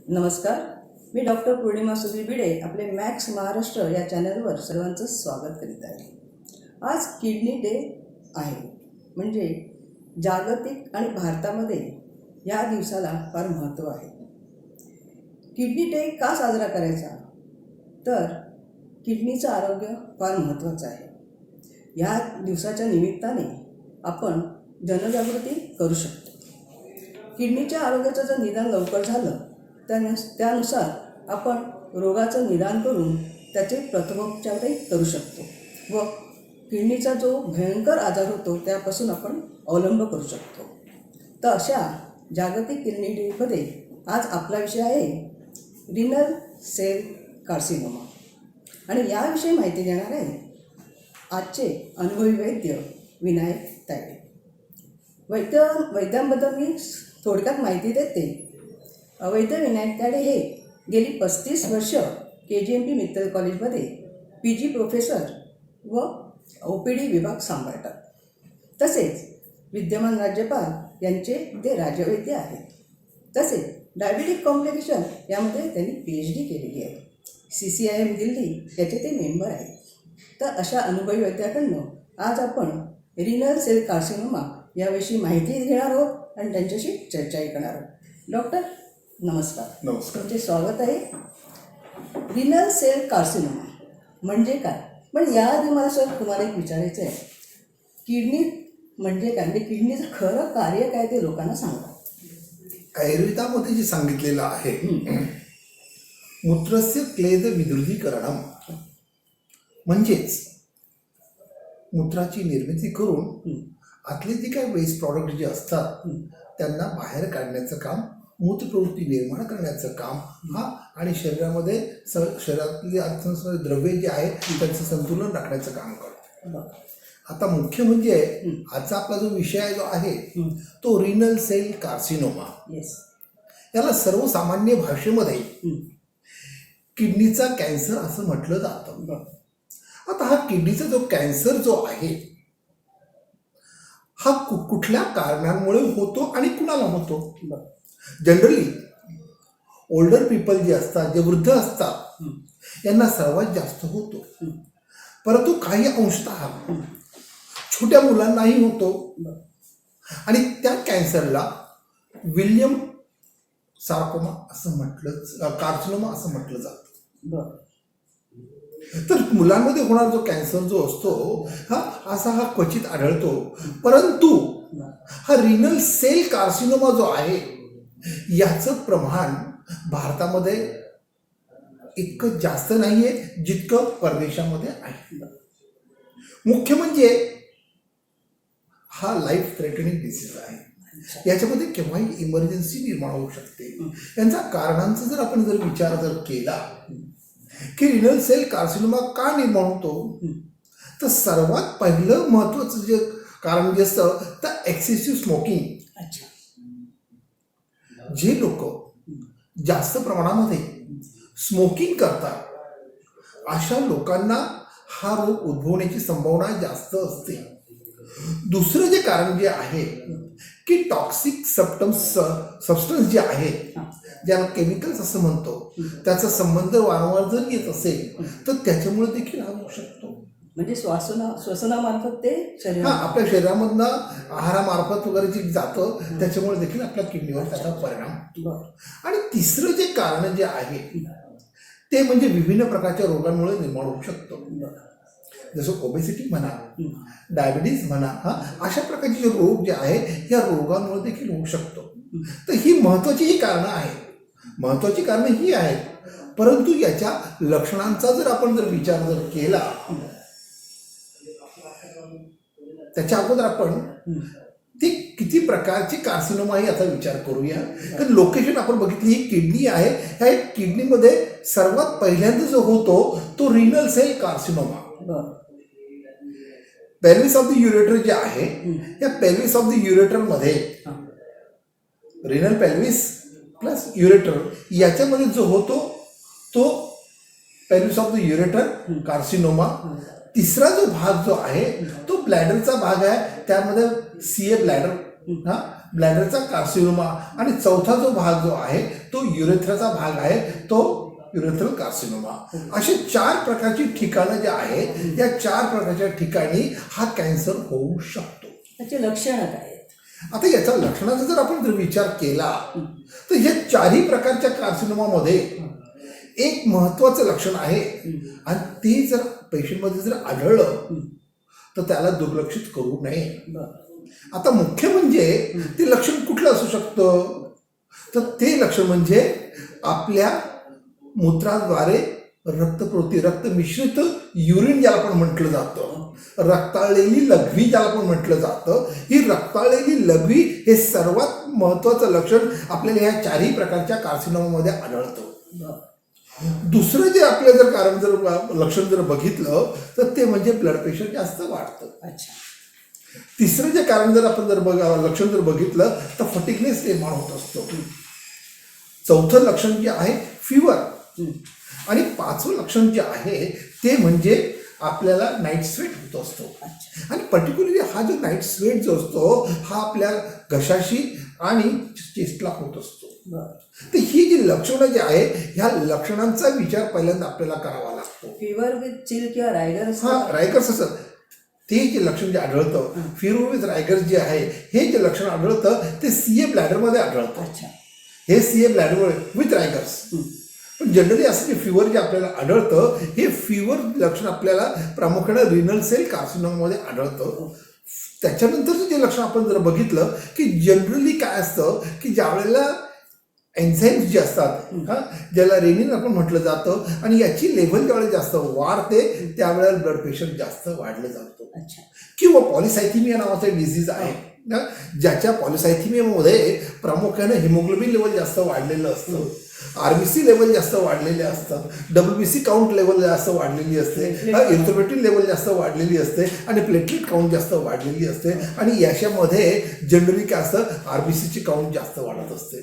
नमस्कार, मी डॉक्टर पूर्णिमा सुधीर भिडे आपले मॅक्स महाराष्ट्र या चॅनलवर सर्वांचं स्वागत करीत आहे. आज किडनी डे आहे, म्हणजे जागतिक आणि भारतामध्ये या दिवसाला फार महत्त्व आहे. किडनी डे का साजरा करायचा, तर किडनीचं आरोग्य फार महत्त्वाचं आहे. या दिवसाच्या निमित्ताने आपण जनजागृती करू शकतो. किडनीच्या आरोग्याचं जर निदान लवकर झालं त्यानुसार आपण रोगाचं निदान करून त्याचे प्रथमोपचारही करू शकतो व किडनीचा जो भयंकर आजार होतो त्यापासून आपण अवलंब करू शकतो. तर अशा जागतिक किडनी डेमध्ये आज आपला विषय आहे रिनल सेल कार्सिनोमा, आणि याविषयी माहिती देणार आहे आजचे अनुभवी वैद्य विनायक तायडे. वैद्यांबद्दल मी थोडक्यात माहिती देते. वैद्य विनायक तायडे हे गेली 35 वर्ष KGMP मित्तल कॉलेजमध्ये PG प्रोफेसर व OPD विभाग सांभाळतात. तसेच विद्यमान राज्यपाल यांचे ते राज्यवैद्य आहेत. तसेच डायबिटिक कॉम्प्लिकेशन यामध्ये त्यांनी PhD केलेली आहे. CCIM दिल्ली याचे ते मेंबर आहेत. तर अशा अनुभवी वैद्याकडनं आज आपण रिनल सेल कार्सिनोमा याविषयी माहिती घेणार आहोत आणि त्यांच्याशी चर्चाही करणार आहोत. डॉक्टर नमस्कार. नमस्कार. तुमचे स्वागत आहे. रिनल सेल कार्सिनोमा म्हणजे काय? पण याआधी मला सर तुम्हाला एक विचारायचं आहे, किडनी म्हणजे काय, म्हणजे किडनीचं खरं कार्य काय ते लोकांना सांगा. आयुर्वेदामध्ये जे सांगितलेलं आहे, मूत्रस्य क्लेद विद्रुधीकरणम, म्हणजेच मूत्राची निर्मिती करून आतले जे काही वेस्ट प्रॉडक्ट जे असतात त्यांना बाहेर काढण्याचं काम, मूत्रप्रवृत्ती निर्माण करण्याचं काम हा, आणि शरीरामध्ये शरीरातले द्रव्य जे आहे त्यांचं संतुलन राखण्याचं काम करतो. आता मुख्य म्हणजे आजचा आपला जो विषय जो आहे तो रिनल सेल कार्सिनोमा. याला सर्वसामान्य भाषेमध्ये किडनीचा कॅन्सर असं म्हटलं जातं. आता हा किडनीचा जो कॅन्सर जो आहे हा कुठल्या कारणांमुळे होतो आणि कुणाला होतो? जनरली ओल्डर पीपल जे असतात, जे वृद्ध असतात, यांना सर्वात जास्त होतो. परंतु काही अंशतः छोट्या मुलांनाही होतो, आणि त्या कॅन्सरला विल्यम सार्कोमा असं कार्सिनोमा असं म्हटलं जातं. तर मुलांमध्ये होणारा जो कॅन्सर जो असतो हा क्वचित आढळतो. परंतु हा रिनल सेल कार्सिनोमा जो आहे याचं प्रमाण भारतामध्ये इतकं जास्त नाहीये जितकं परदेशामध्ये आहे. मुख्य म्हणजे हा लाईफ थ्रेटनिंग डिसीज आहे. याच्यामध्ये केव्हाही इमर्जन्सी निर्माण होऊ शकते. यांचा कारणांचा जर आपण विचार केला की रिनल सेल कार्सिनोमा का निर्माण होतो, तर सर्वात पहिलं महत्वाचं जे कारण जे असतं तर एक्सेसिव्ह स्मोकिंग. जे लोक जास्त प्रमाणामध्ये स्मोकिंग करतात अशा लोकांना हा रोग उद्भवण्याची संभावना जास्त असते. दुसरं जे कारण जे आहे की टॉक्सिक सबस्टन्स जे आहेत, ज्याला केमिकल्स असं म्हणतो, त्याचा संबंध वारंवार जर येत असेल तर त्याच्यामुळे देखील हा होऊ शकतो. म्हणजे श्वसनामार्फत ते आपल्या शरीरामधनं आहारामार्फत वगैरे जे जातं त्याच्यामुळे देखील आपल्या किडनीवर त्याचा परिणाम होतो. आणि तिसरं जे कारण जे आहे ते म्हणजे विभिन्न प्रकारच्या रोगांमुळे निर्माण होऊ शकतो. जसं ओबेसिटी म्हणा, डायबिटीज म्हणा, अशा प्रकारचे जे रोग जे आहे या रोगांमुळे देखील होऊ शकतो. तर ही महत्वाची ही कारणं आहेत. महत्वाची कारणं ही आहेत, परंतु याच्या लक्षणांचा जर आपण विचार केला त्याच्या अगोदर आपण ती किती प्रकारची कार्सिनोमा याचा विचार करूया. कारण लोकेशन आपण बघितली, ही किडनी आहे. ह्या किडनीमध्ये सर्वात पहिल्यांदा जो होतो तो renal cell carcinoma. Pelvis of the ureter जे आहे, या पेल्विस ऑफ द युरेटर मध्ये रिनल पेल्विस प्लस युरेटर याच्यामध्ये जो होतो तो pelvis of the ureter carcinoma. तिसरा जो भाग जो आहे तो ब्लॅडरचा भाग आहे, त्यामध्ये CA ब्लॅडर ब्लॅडरचा कार्सिनोमा आणि चौथा जो भाग जो आहे तो युरेथ्राचा भाग आहे, तो युरेथ्रल कार्सिनोमा. असे 4 प्रकारची ठिकाणं जे आहेत, या 4 प्रकारच्या ठिकाणी हा कॅन्सर होऊ शकतो. त्याचे लक्षणं काय आहेत? आता याचा लक्षणाचा जर आपण विचार केला तर या 4ही प्रकारच्या कार्सिनोमामध्ये एक महत्वाचं लक्षण आहे आणि ते जर पेशंटमध्ये जर आढळलं तर त्याला दुर्लक्षित करू नये. आता मुख्य म्हणजे ते लक्षण कुठलं असू शकतं, तर ते लक्षण म्हणजे आपल्या मूत्राद्वारे रक्तप्रवृत्ती, रक्त मिश्रित युरिन ज्याला आपण म्हटलं जातं, रक्ताळलेली लघवी ज्याला आपण म्हटलं जातं, ही रक्ताळलेली लघवी हे सर्वात महत्वाचं लक्षण आपल्याला ह्या 4ही प्रकारच्या कार्सिनोमामध्ये आढळतं. दुसरं जे आपलं जर कारण जर लक्षण जर बघितलं तर ते म्हणजे ब्लड प्रेशर जास्त वाढतं. अच्छा. तिसरं जे कारण जर आपण लक्षण जर बघितलं तर फटिगनेस निर्माण होत असतो. चौथं लक्षण जे आहे फिवर, आणि 5वं लक्षण जे आहे ते म्हणजे आपल्याला नाईट स्वेट होत असतो. आणि पर्टिक्युलरली हा जो नाईट स्वेट जो असतो हा आपल्या घशाशी आणि चेस्टला होत असतो. तर ही जी लक्षणं जी आहे ह्या लक्षणांचा विचार पहिल्यांदा आपल्याला करावा लागतो. फिवर विथ चिल किंवा रायगर्स. हा, रायगर्स असं ते जे लक्षण जे आढळतं, फिवर विथ रायगर्स जे आहे हे जे लक्षण आढळतं ते सीए ब्लॅडरमध्ये आढळतं. अच्छा. हे सीए ब्लॅडर विथ रायगर्स. पण जनरली असं जे फिवर जे आपल्याला आढळतं हे फिवर लक्षण आपल्याला प्रामुख्याने रिनल सेल कार्सिनोमामध्ये आढळतं. त्याच्यानंतरचं जे लक्षण आपण जर बघितलं की जनरली काय असतं की ज्यावेळेला एन्झाईम्स जे असतात, ज्याला रेनिन आपण म्हटलं जातं, आणि याची लेव्हल ज्यावेळेला जास्त वाढते त्यावेळेला ब्लड प्रेशर जास्त वाढलं जातं. अच्छा. किंवा पॉलिसायथिमिया नावाचा डिझीज आहे ज्याच्या पॉलिसायथिमियामध्ये प्रामुख्याने हिमोग्लोबिन लेवल जास्त वाढलेलं असतं, आरबीसी लेवल जास्त वाढलेले असतात, डब्ल्यूबीसी काउंट लेवल जास्त वाढलेली असते, इरिथ्रोपोएटिन लेवल जास्त वाढलेली असते आणि प्लेटलेट काउंट जास्त वाढलेली असते. आणि याच्यामध्ये जनरली काय असतं आरबीसीची काउंट जास्त वाढत असते.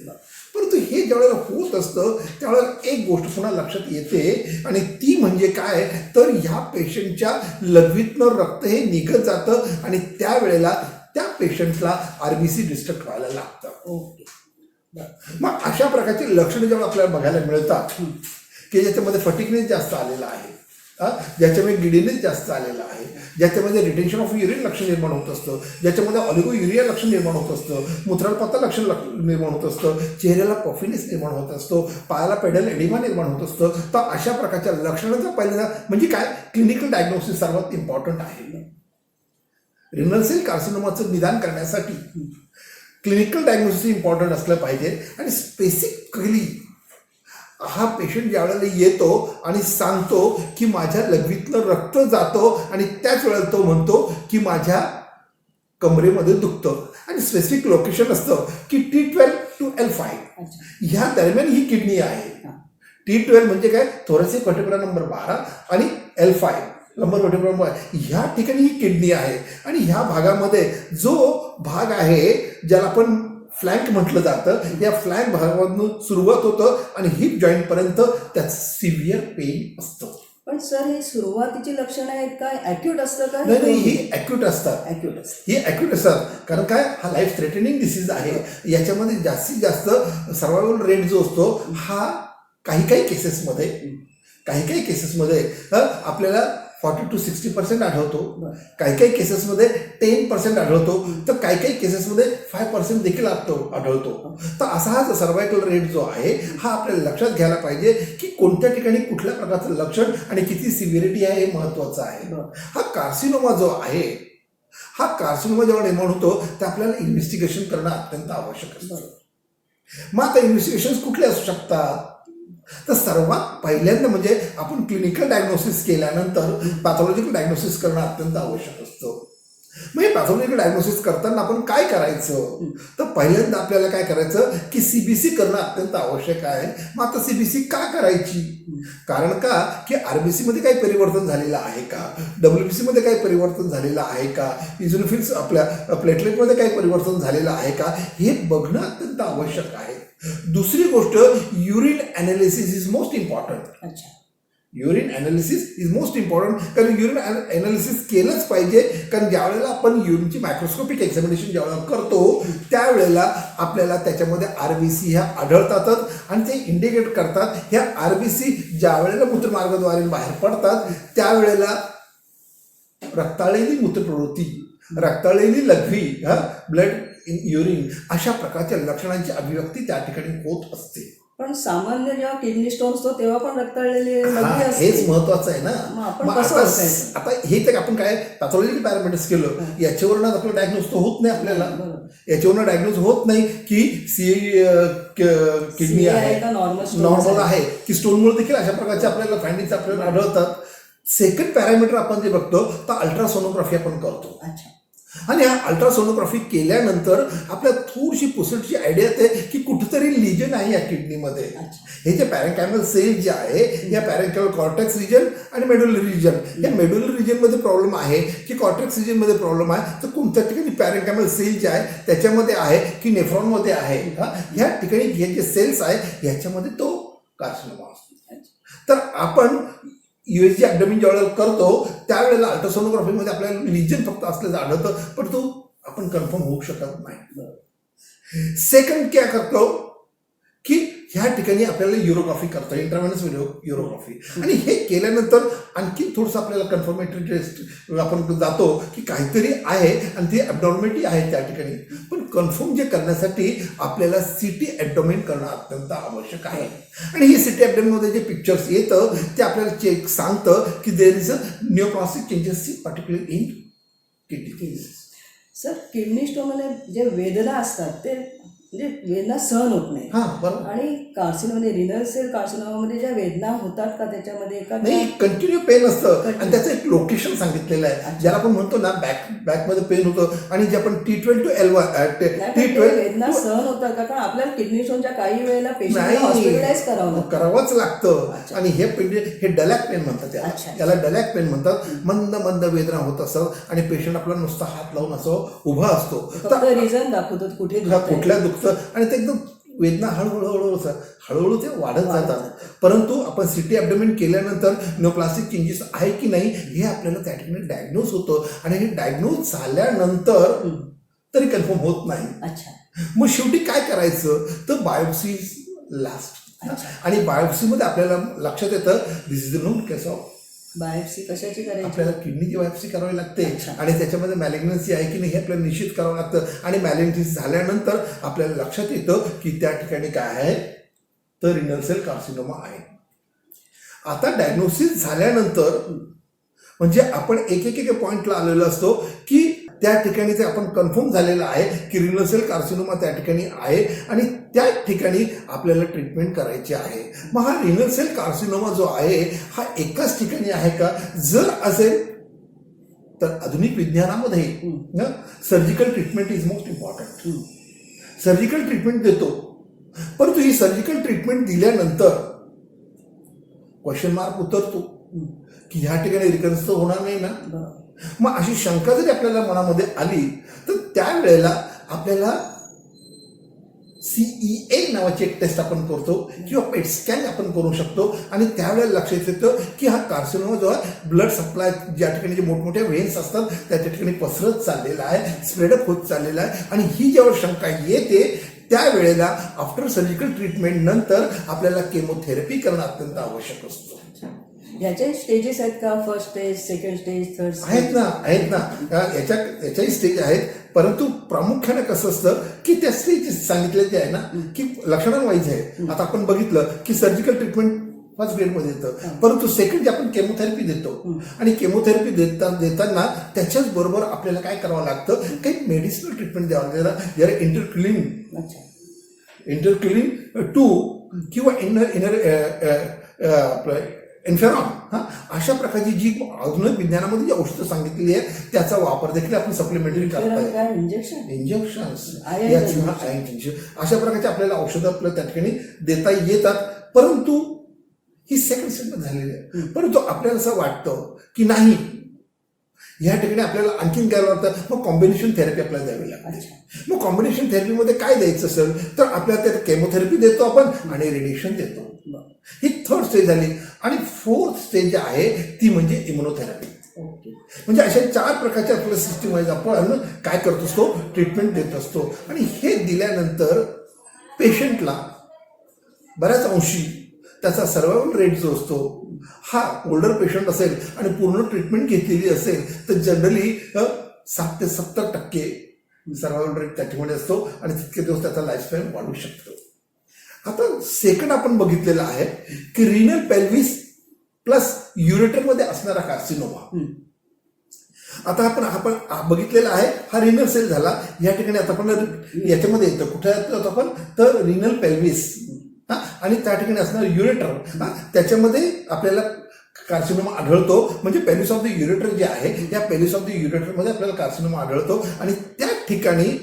परंतु हे ज्यावेळेला होत असतं त्यावेळेला एक गोष्ट पुन्हा लक्षात येते आणि ती म्हणजे काय, तर ह्या पेशंटच्या लघवीतनं रक्त हे निघत जातं आणि त्यावेळेला त्या पेशंटला आरबीसी डिस्ट्रक्ट व्हायला लागतं. ओके. मग अशा प्रकारची लक्षणं जेव्हा आपल्याला बघायला मिळतात की ज्याच्यामध्ये फटिगनेस जास्त आलेला आहे, ज्याच्यामध्ये गिडीनेस जास्त आलेला आहे, ज्याच्यामध्ये रिटेन्शन ऑफ युरिन लक्षण निर्माण होत असतं, ज्याच्यामध्ये ऑलिगोयुरिया लक्षण निर्माण होत असतं, मूत्राळपत्ता लक्षण निर्माण होत असतं, चेहऱ्याला पफिनेस निर्माण होत असतो, पायाला पेडल एडिमा निर्माण होत असतं, तर अशा प्रकारच्या लक्षणांचा पहिल्यांदा म्हणजे काय क्लिनिकल डायग्नोसिस सर्वात इम्पॉर्टंट आहे. रिनल सेल कार्सिनोमाचं निदान करण्यासाठी क्लिनिकल डायग्नोसिस इम्पॉर्टंट असलं पाहिजे. आणि स्पेसिफिकली हा पेशंट ज्यावेळेला येतो आणि सांगतो की माझ्या लघवीतलं रक्त जातो आणि त्याच वेळेला तो म्हणतो की माझ्या कमरेमध्ये दुखतं, आणि स्पेसिफिक लोकेशन असतं की T12 to L5 ह्या दरम्यान ही किडनी आहे. T12 म्हणजे काय, थोरॅसिक व्हर्टेब्रा नंबर 12 आणि L5 नंबर व्हर्टेब्रा ह्या ठिकाणी ही किडनी आहे. आणि ह्या भागामध्ये जो भाग आहे ज्याला आपण फ्लँक म्हटलं जातं, या फ्लँक भागामधून सुरुवात होतं आणि हिप जॉईंट पर्यंत त्यात सिव्हिअर पेन असतं. पण सर हे सुरुवातीची लक्षणं आहेत काय, ॲक्यूट असतं का? नाही, ही ॲक्यूट असतात. ॲक्यूट असतं. ही ॲक्यूट असतात कारण काय, हा लाईफ थ्रेटनिंग डिसीज आहे. याच्यामध्ये जास्तीत जास्त सर्वायवल रेट जो असतो हा काही केसेसमध्ये आपल्याला 40 to 60% आढळतो, काही केसेसमध्ये 10% आढळतो, तर काही केसेसमध्ये 5% देखील आढळतो. तर असा हा सर्वायकल रेट जो आहे हा आपल्याला लक्षात घ्यायला पाहिजे की कोणत्या ठिकाणी कुठल्या प्रकारचं लक्षण आणि किती सिव्हिरिटी आहे हे महत्वाचं आहे. हा कार्सिनोमा जो आहे, हा कार्सिनोमा जेव्हा निर्माण होतो तर आपल्याला इन्व्हेस्टिगेशन करणं अत्यंत आवश्यक असतं. मग आता इन्व्हेस्टिगेशन कुठले असू शकतात, तर सर्वात पहिल्यांदा म्हणजे आपण क्लिनिकल डायग्नोसिस केल्यानंतर पॅथॉलॉजिकल डायग्नोसिस करणं अत्यंत आवश्यक असतं. मग हे पॅथॉलॉजिकल डायग्नोसिस करताना आपण काय करायचं, तर पहिल्यांदा आपल्याला काय करायचं की सीबीसी करणं अत्यंत आवश्यक आहे. मग आता सीबीसी का करायची, कारण का की आरबीसी मध्ये काही परिवर्तन झालेलं आहे का, डब्ल्यूबीसी मध्ये काही परिवर्तन झालेलं आहे का, इझोलिफिल्स आपल्या प्लेटलेटमध्ये काही परिवर्तन झालेलं आहे का, हे बघणं अत्यंत आवश्यक आहे. दुसरी गोष्ट urine analysis is most important. अच्छा. Urine analysis is most important, कारण युरिन ॲनालिसिस केलंच पाहिजे. कारण ज्यावेळेला आपण युरिनची मायक्रोस्कोपिक एक्झामिनेशन ज्यावेळेला करतो त्यावेळेला आपल्याला त्याच्यामध्ये RBC ह्या आढळतातच आणि ते इंडिकेट करतात. ह्या RBC ज्या वेळेला मूत्रमार्गाद्वारे बाहेर पडतात त्यावेळेला रक्ताळलेली मूत्रप्रवृत्ती, रक्ताळलेली लघवी, ब्लड इन युरिन अशा प्रकारच्या लक्षणांची अभिव्यक्ती त्या ठिकाणी होत असते. पण सामान्य जेव्हा किडनी स्टोन असतो तेव्हा पण रक्ताळलेली लघवी असते. हेच महत्वाचं आहे ना. मग आपण मग कसं ओळखायचं? आता हे तर आपण काय पॅथॉलॉजिकल पॅरामीटर्स केलं याच्यावरूनच आपलं डायग्नोज तर होत नाही. आपल्याला याच्यावरून डायग्नोज होत नाही की किडनी आहे नॉर्मल आहे की स्टोनमुळे देखील अशा प्रकारचे आपल्याला फायंडिंग्स आपल्याला आढळतात. सेकंड पॅरामीटर आपण जे बघतो तर अल्ट्रासोनोग्राफी आपण करतो. अच्छा. आणि हा अल्ट्रासोनोग्राफी केल्यानंतर आपल्याला थोडीशी पुसटची आयडिया येते की कुठेतरी लिजन आहे या किडनीमध्ये. हे जे पॅरेन्कायमल सेल जे आहे या पॅरेन्कायमल कॉर्टेक्स रिजन आणि मेडुलरी रिजन, या मेडुलरी रिजनमध्ये प्रॉब्लेम आहे की कॉर्टेक्स रिजनमध्ये प्रॉब्लेम आहे, तर कोणत्या ठिकाणी पॅरेन्कायमल सेल जे आहे त्याच्यामध्ये आहे की नेफ्रॉनमध्ये आहे, ह्या ठिकाणी हे जे सेल्स आहे ह्याच्यामध्ये तो कार्सिनोमा असतो. तर आपण USG ॲब्डोमेन ज्यावेळेला करतो त्यावेळेला अल्ट्रासोनोग्राफीमध्ये आपल्याला लिजन फक्त असल्याचं आढळतं, पण तो आपण कन्फर्म होऊ शकत नाही. सेकंड काय करतो की ह्या ठिकाणी आपल्याला युरोग्राफी करतो, इंट्राव्हेनस युरोग्राफी, आणि हे केल्यानंतर आणखी थोडंसं आपल्याला कन्फर्मेटरी टेस्ट आपण जातो की काहीतरी आहे आणि ती ॲब्डॉर्मेटी आहे त्या ठिकाणी. पण कन्फर्म जे करण्यासाठी आपल्याला CT ॲब्डोमेन करणं अत्यंत आवश्यक आहे. आणि ही CT ॲब्डोमेनमध्ये जे पिक्चर्स येतं ते आपल्याला चेक सांगतं की there is a neoplastic changes particular in kidney. Sir, kidney स्टोनमध्ये जे वेदना असतात ते म्हणजे वेदना सहन होत नाही. बरोबर. आणि कार्सिनोमध्ये रिनल सेल कार्सिनोमामध्ये ज्या वेदना होतात का त्याच्यामध्ये नाही, कंटिन्यू पेन असतं आणि त्याचं एक लोकेशन सांगितलेलं आहे ज्याला आपण म्हणतो ना बॅकमध्ये पेन होतं. आणि जे आपण T12 to L1 वेदना सहन होतात का? कारण आपल्याला किडनी स्टोनच्या काही वेळेला पेशंटला हॉस्पिटलाइज करावंच लागतं. आणि हे डलॅक पेन म्हणतात, त्याला डलॅक पेन म्हणतात. मंद मंद वेदना होत असतात आणि पेशंट आपला नुसता हात लावून असं उभा असतो, तर रिझन दाखवतात कुठल्या दुखतं आणि ते एकदम वेदना हळूहळू ते वाढत जातात. परंतु आपण CT ॲब्डोमेन केल्यानंतर निओप्लास्टिक चेंजेस आहे की नाही हे आपल्याला त्या ठिकाणी डायग्नोज होतं. आणि हे डायग्नोज झाल्यानंतर तरी कन्फर्म होत नाही. मग शेवटी काय करायचं तर बायोप्सी लास्ट. आणि बायोप्सीमध्ये आपल्याला लक्षात येतं this is the known case of biopsy. कशाची करायची? आपल्याला किडनीची बायोप्सी करावी लागते आणि त्याच्यामध्ये मॅलिग्नन्सी आहे की नाही हे आपल्याला निश्चित करावं लागतं. आणि मॅलिग्नन्सी झाल्यानंतर आपल्याला लक्षात येतं की त्या ठिकाणी काय आहे तर रिनल सेल कार्सिनोमा आहे. आता डायग्नोसिस झाल्यानंतर म्हणजे आपण एक पॉईंटला आलेलो असतो की त्या ठिकाणी ते आपण कन्फर्म झालेलं आहे की रिनल सेल कार्सिनोमा त्या ठिकाणी आहे आणि त्या ठिकाणी आपल्याला ट्रीटमेंट करायची आहे. मग हा रिनल सेल कार्सिनोमा जो आहे हा एकाच ठिकाणी आहे का? जर असेल तर आधुनिक विज्ञानामध्ये surgical treatment is most important. Surgical treatment देतो, परंतु ही सर्जिकल ट्रीटमेंट दिल्यानंतर क्वेश्चन मार्क उतरतो की ह्या ठिकाणी रिकन्स तर होणार नाही ना. मग अशी शंका जरी आपल्याला मनामध्ये आली तर त्यावेळेला आपल्याला CEA नावाची एक टेस्ट आपण करतो किंवा पेट स्कॅन आपण करू शकतो. आणि त्यावेळेला लक्षात येतं की हा कार्सिनोमा जो आहे ब्लड सप्लाय ज्या ठिकाणी जे मोठमोठ्या वेन्स असतात त्याच्या ठिकाणी पसरत चाललेला आहे, स्प्रेडअप होत चाललेला आहे. आणि ही जेव्हा शंका येते त्यावेळेला आफ्टर सर्जिकल ट्रीटमेंट नंतर आपल्याला केमोथेरपी करणं अत्यंत आवश्यक असतं. याचे स्टेजेस आहेत का? First stage, second stage, third stage? आहेत ना याच्याही स्टेज आहेत. परंतु प्रामुख्याने कसं असतं की त्या स्टेजेस सांगितले जे आहे ना की लक्षणांवाईज आहे. आता आपण बघितलं की सर्जिकल ट्रीटमेंट फर्स्ट ग्रेडमध्ये येतं, परंतु सेकंड जे आपण केमोथेरपी देतो आणि केमोथेरपी देताना त्याच्याच बरोबर आपल्याला काय करावं लागतं, काही मेडिसिनल ट्रीटमेंट द्यावं लागतं. ज्याला इंटरक्युलिन 2 किंवा इन्फेरॉन अशा प्रकारची जी आधुनिक विज्ञानामध्ये जी औषधं सांगितलेली आहे त्याचा वापर देखील आपण सप्लिमेंटरी करता. इंजेक्शन्स अशा प्रकारचे आपल्याला औषधं आपल्याला त्या ठिकाणी देता येतात. परंतु ही सेकंड स्टेजमध्ये झालेली आहे. परंतु आपल्याला असं वाटतं की नाही या ठिकाणी आपल्याला आणखीन काय वाटतं, मग कॉम्बिनेशन थेरपी आपल्याला द्यावी लागते. मग कॉम्बिनेशन थेरपीमध्ये काय द्यायचं असेल तर आपल्याला त्यात केमोथेरपी देतो आपण आणि रेडिएशन देतो. ही थर्ड स्टेज झाली. आणि फोर्थ स्टेज आहे ती म्हणजे इम्युनोथेरपी. ओके. म्हणजे अशा 4 प्रकारच्या आपल्या सिस्टीम वाईज आपण काय करत असतो, ट्रीटमेंट देत असतो. आणि हे दिल्यानंतर पेशंटला बऱ्याच अंशी त्याचा सर्वायवल रेट जो असतो, हा ओल्डर पेशंट असेल आणि पूर्ण ट्रीटमेंट घेतलेली असेल तर जनरली 7 ते 70% सर्वायवल रेट त्या ठिकाणी असतो आणि तितके दिवस त्याचा लाईफस्पॅन वाढू शकतो. आता सेकंड आपण बघितलेलं आहे की रिनल पेल्विस प्लस युरेटरमध्ये असणारा कार्सिनोमा. आता आपण बघितलेला आहे हा रिनल सेल झाला. या ठिकाणी आता आपण याच्यामध्ये येतो, कुठे येतो आपण तर रिनल पेल्विस आणि त्या ठिकाणी असणार युरेटर, त्याच्यामध्ये आपल्याला कार्सिनोमा आढळतो. म्हणजे पेल्विस ऑफ द युरेटर जे आहे या पेल्विस ऑफ द युरेटरमध्ये आपल्याला कार्सिनोमा आढळतो आणि त्या ठिकाणी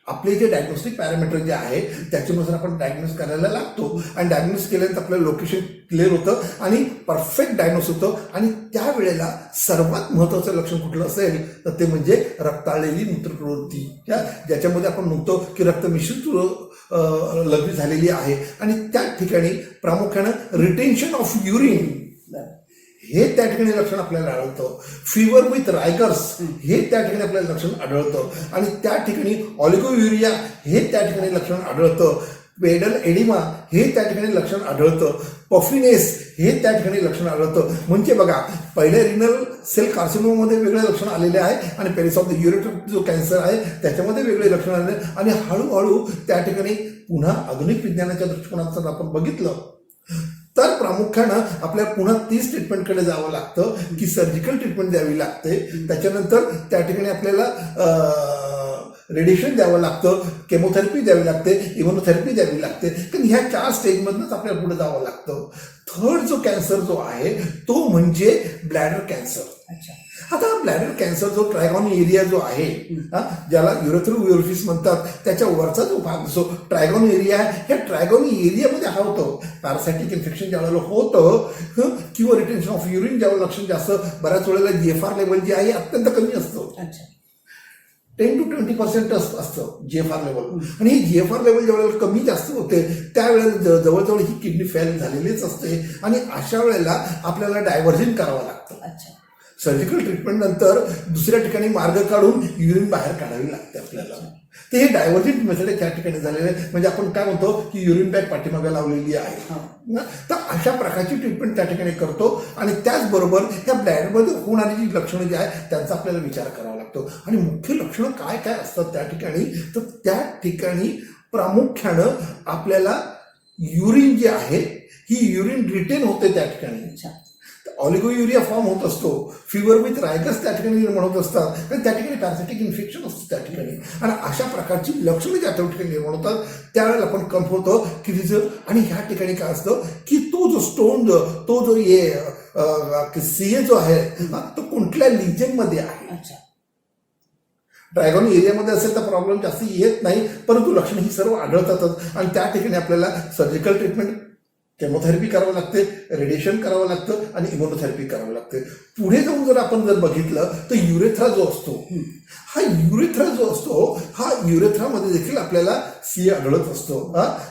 आपले जे डायग्नोस्टिक पॅरामीटर जे आहे त्याच्यानुसार आपण डायग्नोस करायला लागतो आणि डायग्नोस केल्यानंतर आपल्याला लोकेशन क्लिअर होतं आणि परफेक्ट डायग्नोस होतं. आणि त्यावेळेला सर्वात महत्त्वाचं लक्षण कुठलं असेल तर ते म्हणजे रक्ताळलेली मूत्रप्रवृत्ती, ज्याच्यामध्ये आपण म्हणतो की रक्तमिश्रित लघवी झालेली आहे. आणि त्या ठिकाणी प्रामुख्यानं रिटेन्शन ऑफ युरिन हे त्या ठिकाणी लक्षण आपल्याला आढळतं. फिवर विथ रायगर्स हे त्या ठिकाणी आपल्याला लक्षण आढळतं. आणि त्या ठिकाणी ऑलिगोयुरिया हे त्या ठिकाणी लक्षण आढळतं. पेडल एडिमा हे त्या ठिकाणी लक्षण आढळतं. पफिनेस हे त्या ठिकाणी लक्षण आढळतं. म्हणजे बघा, पहिल्या रिनल सेल कार्सिनोमामध्ये वेगळे लक्षण आलेले आहे आणि पेल्विस ऑफ द युरेटर जो कॅन्सर आहे त्याच्यामध्ये वेगळे लक्षण आलेले आणि हळूहळू त्या ठिकाणी पुन्हा आधुनिक विज्ञानाच्या दृष्टिकोनातून आपण बघितलं तर प्रामुख्यानं आपल्याला पुन्हा 30 ट्रीटमेंटकडे जावं लागतं की सर्जिकल ट्रीटमेंट द्यावी लागते. त्याच्यानंतर त्या ठिकाणी आपल्याला रेडिएशन द्यावं लागतं, केमोथेरपी द्यावी लागते, इम्युनोथेरपी द्यावी लागते. कारण ह्या 4 स्टेजमधूनच आपल्याला पुढे जावं लागतं. थर्ड जो कॅन्सर जो आहे तो म्हणजे ब्लॅडर कॅन्सर. अच्छा. आता ब्लॅडर कॅन्सर जो ट्रायगॉन एरिया जो आहे ज्याला युरेथ्रोविरोसिस म्हणतात, त्याच्या वरचा जो भाग जो ट्रायगॉन एरिया आहे ह्या ट्रायगॉन एरियामध्ये हा होतं पॅरासायटिक इन्फेक्शन ज्यावेळेला होतं किंवा रिटेन्शन ऑफ युरिन ज्यावेळेला लक्षण जास्त, बऱ्याच वेळेला GFR लेवल जी आहे अत्यंत कमी असतं. अच्छा. 10 to 20% असतं GFR लेवल. आणि ही GFR लेवल ज्यावेळेला कमी जास्त होते त्यावेळेला जवळजवळ ही किडनी फेल झालेलीच असते आणि अशा वेळेला आपल्याला डायव्हर्जन करावं लागतं. अच्छा. सर्जिकल ट्रीटमेंट नंतर दुसऱ्या ठिकाणी मार्ग काढून युरिन बाहेर काढावी लागते आपल्याला. ते हे डायव्हर्जंट मेथड त्या ठिकाणी झालेले आहे. म्हणजे आपण काय म्हणतो की युरिन बॅग पाठीमागे लावलेली आहे. तर अशा प्रकारची ट्रीटमेंट त्या ठिकाणी करतो आणि त्याचबरोबर ह्या ब्लॅडरमध्ये होणारी जी लक्षणं जी आहे त्यांचा आपल्याला विचार करावा लागतो. आणि मुख्य लक्षणं काय काय असतात त्या ठिकाणी तर त्या ठिकाणी प्रामुख्यानं आपल्याला युरिन जे आहे ही युरिन रिटेन होते त्या ठिकाणी. ऑलिगोयुरिया फॉर्म होत असतो. फिवर विथ रायगस त्या ठिकाणी निर्माण होत असतात कारण त्या ठिकाणी पॅरासायटिक इन्फेक्शन असतं त्या ठिकाणी. आणि अशा प्रकारची लक्षणं ज्या ठिकाणी निर्माण होतात त्यावेळेला आपण कन्फर्म होतो की तिचं. आणि ह्या ठिकाणी काय असतं की तो जो स्टोन तो जो CA जो आहे तो कुठल्या लिजनमध्ये आहे. ड्रॅगन एरियामध्ये असेल तर प्रॉब्लेम जास्त येत नाही, परंतु लक्षणं ही सर्व आढळतातच. आणि त्या ठिकाणी आपल्याला सर्जिकल ट्रीटमेंट, केमोथेरपी करावं लागते, रेडिएशन करावं लागतं आणि इम्युनोथेरपी करावं लागते. पुढे जाऊन जर आपण बघितलं तर युरेथ्रा जो असतो हा युरेथ्रामध्ये देखील आपल्याला CA आढळत असतो.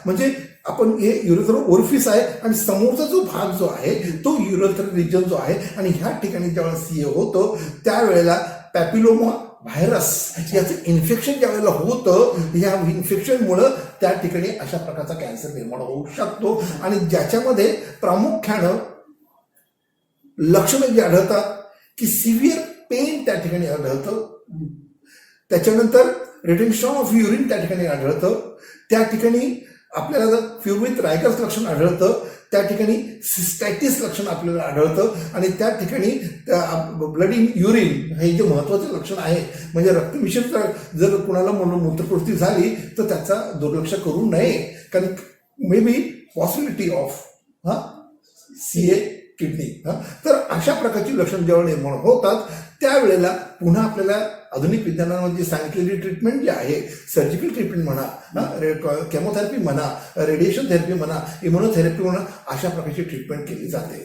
म्हणजे आपण हे युरेथ्रा ओरिफिस आहे आणि समोरचा जो भाग जो आहे तो युरेथ्रा रिजन जो आहे आणि ह्या ठिकाणी जेव्हा CA होतो त्यावेळेला पॅपिलोमा व्हायरस याचं इन्फेक्शन ज्या वेळेला होतं या इन्फेक्शनमुळं त्या ठिकाणी अशा प्रकारचा कॅन्सर निर्माण होऊ शकतो. आणि ज्याच्यामध्ये प्रामुख्यानं लक्षणं जी आढळतात की सिव्हिअर पेन त्या ठिकाणी आढळतं. त्याच्यानंतर रिटेन्शन ऑफ युरिन त्या ठिकाणी आढळतं. त्या ठिकाणी आपल्याला फिवर विथ रायगस लक्षण आढळतं. त्या ठिकाणी सिस्टायटिस लक्षण आपल्याला आढळतं. आणि त्या ठिकाणी ब्लड इन युरिन हे जे महत्त्वाचं लक्षण आहे म्हणजे रक्तमिश्रित जर कुणाला म्हणून मूत्रपुष्टी झाली तर त्याचा दुर्लक्ष करू नये कारण may be possibility of CA kidney. तर अशा प्रकारची लक्षणं जेव्हा निर्माण होतात त्यावेळेला पुन्हा आपल्याला आधुनिक विज्ञानामध्ये सांगितलेली ट्रीटमेंट जी आहे सर्जिकल ट्रीटमेंट म्हणा, केमोथेरपी म्हणा, रेडिएशन थेरपी म्हणा, इम्युनोथेरपी म्हणा, अशा प्रकारची ट्रीटमेंट केली जाते.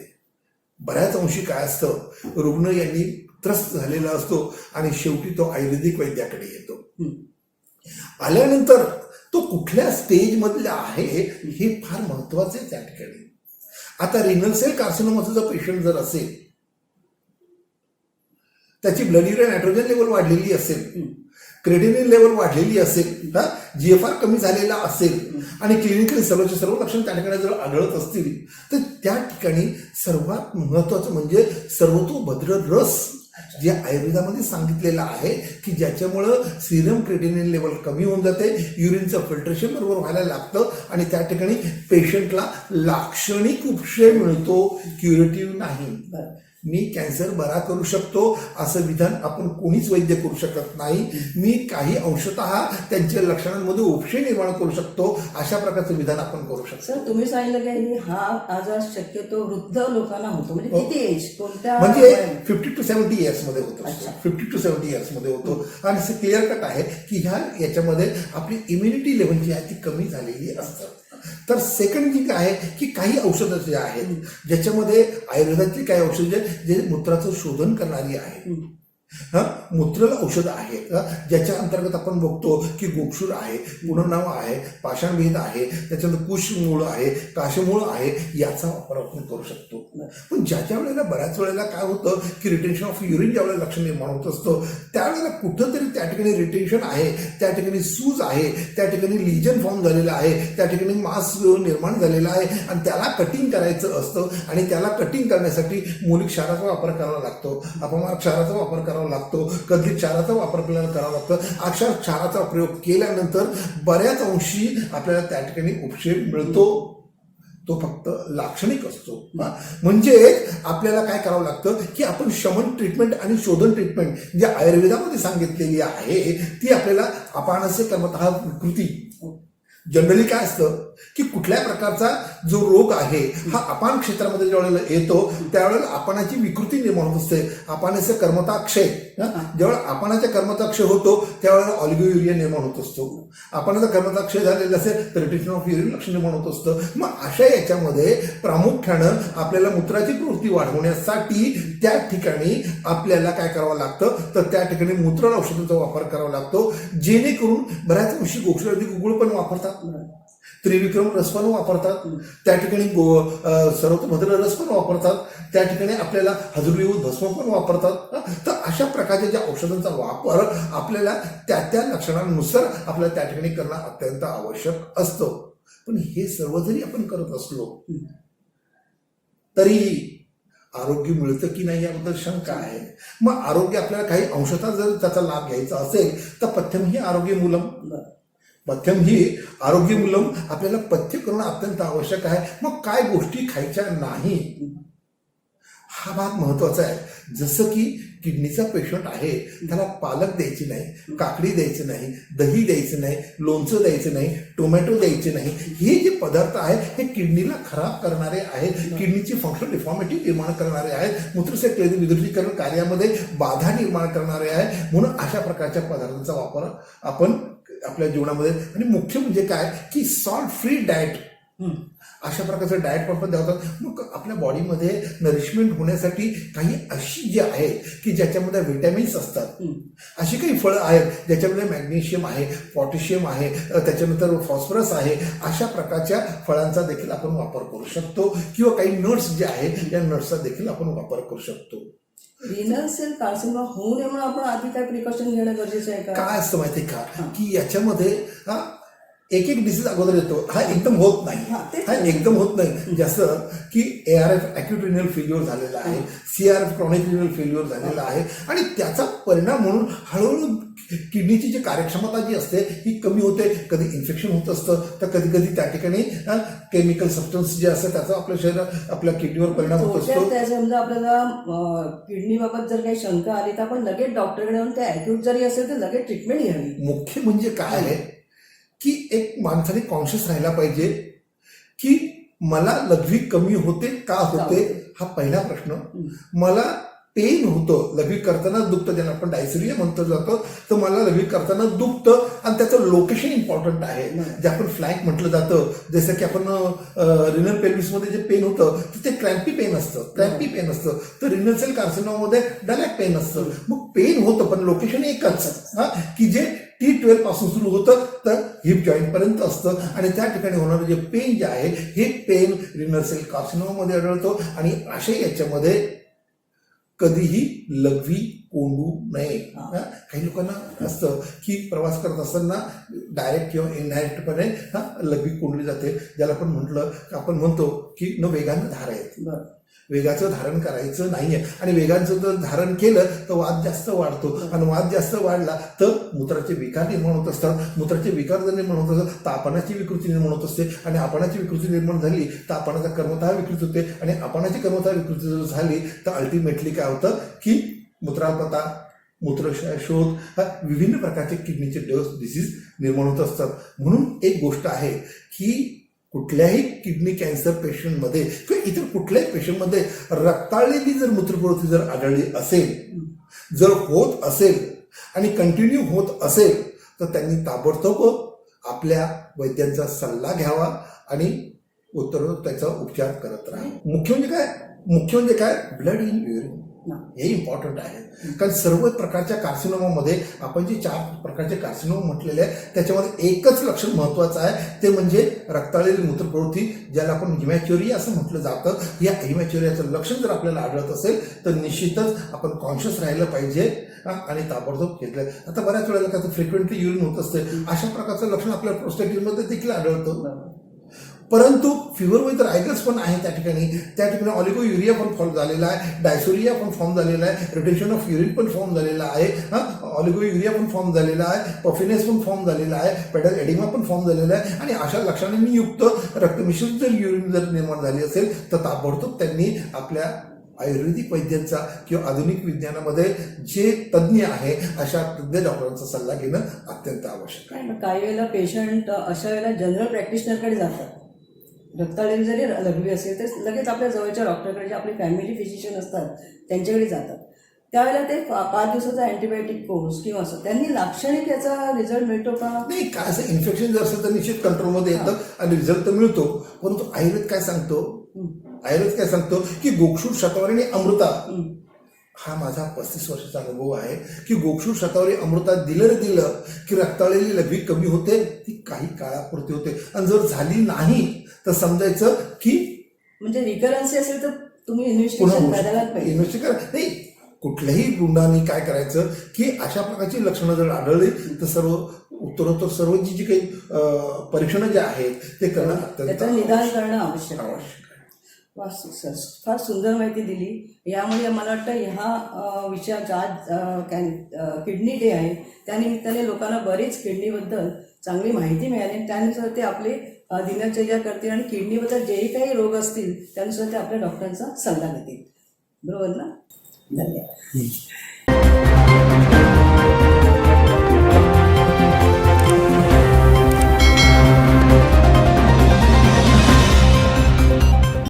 बऱ्याच अंशी काय असतं रुग्ण यांनी त्रस्त झालेला असतो आणि शेवटी तो आयुर्वेदिक वैद्याकडे येतो. आल्यानंतर तो कुठल्या स्टेजमधला आहे हे फार महत्वाचं आहे त्या ठिकाणी. आता रिनल सेल कार्सिनोमाचा जर पेशंट जर असेल, त्याची ब्लड युरिया नायट्रोजन लेवल वाढलेली असेल, क्रेडिनिन लेवल वाढलेली असेल, GFR कमी झालेला असेल आणि क्लिनिकली सर्वचे सर्व लक्षण त्या ठिकाणी जर आढळत असतील, तर त्या ठिकाणी सर्वात महत्वाचं म्हणजे सर्वतोभद्र रस जे आयुर्वेदामध्ये सांगितलेलं आहे की ज्याच्यामुळं सिरम क्रेडिनिन लेवल कमी होऊन जाते, युरिनचं फिल्ट्रेशन बरोबर व्हायला लागतं आणि त्या ठिकाणी पेशंटला लाक्षणिक उपशय मिळतो, क्युरेटिव्ह नाही. मी कॅन्सर बरा करू शकतो असं विधान आपण कोणीच वैद्य करू शकत नाही. मी काही अंशतः त्यांच्या लक्षणांमध्ये उपशय निर्माण करू शकतो, अशा प्रकारचं विधान आपण करू शकतो. सर, तुम्ही सांगितलं की हा आजार शक्यतो वृद्ध लोकांना होतो, म्हणजे किती एज, कोणत्या म्हणजे 50 to 70 इयर्स मध्ये होतो. अच्छा. 50 to 70 इयर्स मध्ये होतो आणि असं क्लिअर कट आहे की याच्यामध्ये आपली इम्युनिटी लेवल जी आहे ती कमी झालेली असतात. तर सेकंड जी काय आहे की काही औषधं जे आहेत ज्याच्यामध्ये आयुर्वेदातली काही औषधं जे मूत्राचं शोधन करणारी आहेत, मूत्र औषध आहे, ज्याच्या अंतर्गत आपण बघतो की गोक्षूर आहे, पुनर्नाव आहे, पाषाणभेद आहे, त्याच्यानंतर कुशमूळ आहे, काशमूळ आहे, याचा वापर आपण करू शकतो. पण ज्या वेळेला बऱ्याच वेळेला काय होतं की रिटेन्शन ऑफ युरिन ज्या वेळेला लक्षण निर्माण होत असतं त्यावेळेला कुठंतरी त्या ठिकाणी रिटेन्शन आहे, त्या ठिकाणी सूज आहे, त्या ठिकाणी लिजन फॉर्म झालेला आहे, त्या ठिकाणी मास निर्माण झालेला आहे आणि त्याला कटिंग करायचं असतं आणि त्याला कटिंग करण्यासाठी मूलिक क्षाराचा वापर करावा लागतो, अपमार्ग क्षाराचा वापर करावा लागतो, कधी क्षाराचा वापर आपल्याला करावा लागतो. अक्षर क्षाराचा प्रयोग केल्यानंतर बऱ्याच अंशी आपल्याला त्या ठिकाणी उपशय मिळतो. तो फक्त लाक्षणिक असतो. म्हणजे आपल्याला काय करावं लागतं की आपण शमन ट्रीटमेंट आणि शोधन ट्रीटमेंट जे आयुर्वेदामध्ये सांगितलेली आहे ती आपल्याला अपानस्य कर्मतः विकृती जनरली काय असतं की कुठल्या प्रकारचा जो रोग आहे हा अपान क्षेत्रामध्ये ज्यावेळेला येतो त्यावेळेला अपानाची विकृती निर्माण होत असते. अपानाचे कर्मता क्षय, जेव्हा अपानाचा कर्मता क्षय होतो त्यावेळेला ऑलिगोयुरिया निर्माण होत असतो. अपानाचा कर्मता क्षय झालेला असेल तर रिटेन्शन ऑफ युरिन लक्षण निर्माण होत असतं. मग अशा याच्यामध्ये प्रामुख्यानं आपल्याला मूत्राची प्रवृत्ती वाढवण्यासाठी त्या ठिकाणी आपल्याला काय करावं लागतं तर त्या ठिकाणी मूत्र औषधांचा वापर करावा लागतो, जेणेकरून बऱ्याच अंशी गोक्षरादी गुगुळ पण वापरतात, त्रिविक्रम रस पण वापरतात, त्या ठिकाणी सर्वतोभद्र रस पण वापरतात, त्या ठिकाणी आपल्याला हजरुयू भस्म पण वापरतात. तर अशा प्रकारच्या ज्या औषधांचा वापर आपल्याला त्या त्या लक्षणांनुसार आपल्याला त्या ठिकाणी करणं अत्यंत आवश्यक असतं. पण हे सर्व जरी आपण करत असलो तरीही आरोग्य मिळतं की नाही याबद्दल शंका आहे. मग आरोग्य आपल्याला काही अंशतः जर त्याचा लाभ घ्यायचा असेल तर पथ्यम ही आरोग्य मूलम, पथ्यम ही आरोग्य मूलम आपल्याला पथ्य करणं अत्यंत आवश्यक आहे. मग काय गोष्टी खायच्या नाही हा भाग महत्वाचा आहे. जसं की किडनीचा पेशंट आहे त्याला पालक द्यायची नाही, काकडी द्यायची नाही, दही द्यायचं नाही, लोणचं द्यायचं नाही, टोमॅटो द्यायचे नाही. हे जे पदार्थ आहेत हे किडनीला खराब करणारे आहेत, किडनीची फंक्शनल डिफॉर्मिटी निर्माण करणारे आहेत, मूत्रशय विद्युतीकरण कार्यामध्ये बाधा निर्माण करणारे आहे. म्हणून अशा प्रकारच्या पदार्थांचा वापर आपण आपल्या जीवनामध्ये, आणि मुख्य म्हणजे काय की सॉल्ट फ्री डाएट, अशा प्रकारचं डाएट पण द्यावतात. मग आपल्या बॉडीमध्ये नरिशमेंट होण्यासाठी काही अशी जी आहे की ज्याच्यामध्ये व्हिटॅमिन्स असतात, अशी काही फळं आहेत ज्याच्यामध्ये मॅग्नेशियम आहे, पोटॅशियम आहे, त्याच्यानंतर फॉस्फरस आहे, अशा प्रकारच्या फळांचा देखील आपण वापर करू शकतो. किंवा काही नट्स जे आहेत या नट्सचा देखील आपण वापर करू शकतो. रिनल सेल कार्सिनोमा होऊ नये म्हणून आपण आधी काय प्रिकॉशन घेणं गरजेचं आहे का? काय असतं माहिती का की याच्यामध्ये एक डिसीज अगोदर येतो, हा एकदम होत नाही, हा एकदम होत नाही. जसं की ARF अॅक्यूट रिनल फेल्युअर झालेला आहे, CRF क्रॉनिक रिनल फेल्युअर झालेला आहे आणि त्याचा परिणाम म्हणून हळूहळू किडनीची जी कार्यक्षमता जी असते ही कमी होते. कधी इन्फेक्शन होत असतं तर कधी कधी त्या ठिकाणी केमिकल सबस्टन्स जे असतं त्याचा आपल्या शरीरात आपल्या किडनीवर परिणाम होत असतो. समजा आपल्याला किडनीबाबत जर काही शंका आली तर आपण लगेच डॉक्टरकडे जाऊन ते अॅक्यूट जरी असेल तर लगेच ट्रीटमेंट घ्यावी. मुख्य म्हणजे काय आहे की एक माणसाने कॉन्शियस राहायला पाहिजे की मला लघवी कमी होते का होते हा पहिला प्रश्न. मला पेन होतं, लघवी करताना दुखतं, ज्याला आपण डायसेरिया म्हणतो जातो, तर मला लघवी करताना दुखतं आणि त्याचं लोकेशन इम्पॉर्टंट आहे. जे आपण फ्लॅंक म्हटलं जातं, जसं की आपण रिनल पेल्विसमध्ये जे पेन होतं तर ते क्रॅम्पी पेन असतं, क्रॅम्पी पेन असतं. तर रिनल सेल कार्सिनोमामध्ये डलॅक पेन असतं. मग पेन होतं पण लोकेशन एकच की जे T12 पासून सुरू होतं तर हिप जॉईंट पर्यंत असतं आणि त्या ठिकाणी होणारं जे पेन जे आहे हे पेन रिनल सेल कार्सिनोमामध्ये आढळतो आणि अशा याच्यामध्ये कधीही लघवी कोंडू नये. काही लोकांना असतं की प्रवास करत असताना डायरेक्ट किंवा इनडायरेक्टपणे लघवी कोंडली जाते, ज्याला आपण म्हणतो की वेगानं धार येते. वेगाचं धारण करायचं नाहीये आणि वेगाचं जर धारण केलं तर वाद जास्त वाढतो आणि वाद जास्त वाढला तर मूत्राचे विकार निर्माण होत असतात. मूत्राचे विकार जर निर्माण होत असतात तर आपणाची विकृती निर्माण होत असते आणि आपणाची विकृती निर्माण झाली तर आपणाचा कर्मतः विकृती होते आणि आपणाची कर्मतः विकृती जर झाली तर अल्टिमेटली काय होतं की मूत्राल्पता, मूत्रशोध हा विभिन्न प्रकारचे किडनीचे डिसीज निर्माण होत असतात. म्हणून एक गोष्ट आहे की कुठल्याही किडनी कॅन्सर पेशंटमध्ये किंवा इतर कुठल्याही पेशंटमध्ये रक्ताळलेली जर मूत्रप्रवृत्ती जर आढळली असेल, जर होत असेल आणि कंटिन्यू होत असेल तर त्यांनी ताबडतोब आपल्या वैद्यांचा सल्ला घ्यावा आणि उत्तरोत्तर त्याचा उपचार करत राहा. मुख्य म्हणजे काय ब्लड इन युरिन हे इम्पॉर्टंट आहे. कारण सर्व प्रकारच्या कार्सिनोमामध्ये आपण जे 4 प्रकारचे कार्सिनोमा म्हटलेले आहे त्याच्यामध्ये एकच लक्षण महत्त्वाचं आहे, ते म्हणजे रक्ताळलेली मूत्रप्रवृत्ती, ज्याला आपण हिमॅच्युरिया असं म्हटलं जातं. या हिमॅच्युरियाचं लक्षण जर आपल्याला आढळत असेल तर निश्चितच आपण कॉन्शियस राहिलं पाहिजे आणि ताबडतोब घेतलं. आता बऱ्याच वेळेला काय फ्रिक्वेंटली युरिन होत असते, अशा प्रकारचं लक्षण आपल्या प्रोस्टेटिसमध्ये देखील आढळतं. परंतु फिवर विथ रायगस पण आहे त्या ठिकाणी ऑलिगोयुरिया पण फॉर्म झालेला आहे, डायसोरिया पण फॉर्म झालेला आहे, रिटेन्शन ऑफ युरिन पण फॉर्म झालेला आहे, ऑलिगोयुरिया पण फॉर्म झालेला आहे, पफिनेस पण फॉर्म झालेला आहे, पेडल एडिमा पण फॉर्म झालेला आहे आणि अशा लक्षणांनी युक्त रक्तमिश्रित जर युरिन जर निर्माण झाली असेल तर ताबडतोब त्यांनी आपल्या आयुर्वेदिक वैद्यांचा किंवा आधुनिक विज्ञानामध्ये जे तज्ज्ञ आहे अशा तज्ज्ञ डॉक्टरांचा सल्ला घेणं अत्यंत आवश्यक आहे. काही वेळेला पेशंट अशा वेळेला जनरल प्रॅक्टिशनरकडे जातात. रक्ताळलेली जरी लघवी असेल तर लगेच आपल्या जवळच्या डॉक्टरकडे जे आपले फॅमिली फिजिशियन असतात त्यांच्याकडे जातात. त्यावेळेला ते 5 दिवसाचा अँटीबायोटिक कोर्स किंवा असं त्यांनी लाक्षणिक याचा रिझल्ट मिळतो का? नाही, काय असं इन्फेक्शन जर असेल तर निश्चित कंट्रोलमध्ये येतं आणि रिझल्ट तर मिळतो. परंतु आयुर्वेद काय सांगतो की गोक्षूर शतावरी आणि अमृता, हा माझा 35 वर्षाचा अनुभव आहे की गोक्षूर शतावरी अमृता दिलं की रक्ताळलेली लघवी कमी होते, ती काही काळापुरती होते आणि जर झाली नाही तर समजायचं की म्हणजे रिकरन्सी असेल तर तुम्ही इन्व्हेस्टिगेशन करायला पाहिजे. नाही, कुठल्याही गुंडांनी काय करायचं की अशा प्रकारची लक्षणं जर आढळली तर उत्तरोत्तर सर्व जी काही परीक्षणं जे आहेत ते करणं अत्यंत निदान करणं आवश्यक आहे. फार सुंदर माहिती दिली. यामुळे मला वाटतं ह्या विषयाचा आज किडनी डे आहे त्यानिमित्ताने लोकांना बरीच किडनीबद्दल चांगली माहिती मिळाली. त्यानुसार ते आपले दिनचर्या करतील आणि किडनीबद्दल जेही काही रोग असतील त्यानुसार ते आपल्या डॉक्टरांचा सल्ला घेतील. बरोबर ना? धन्यवाद.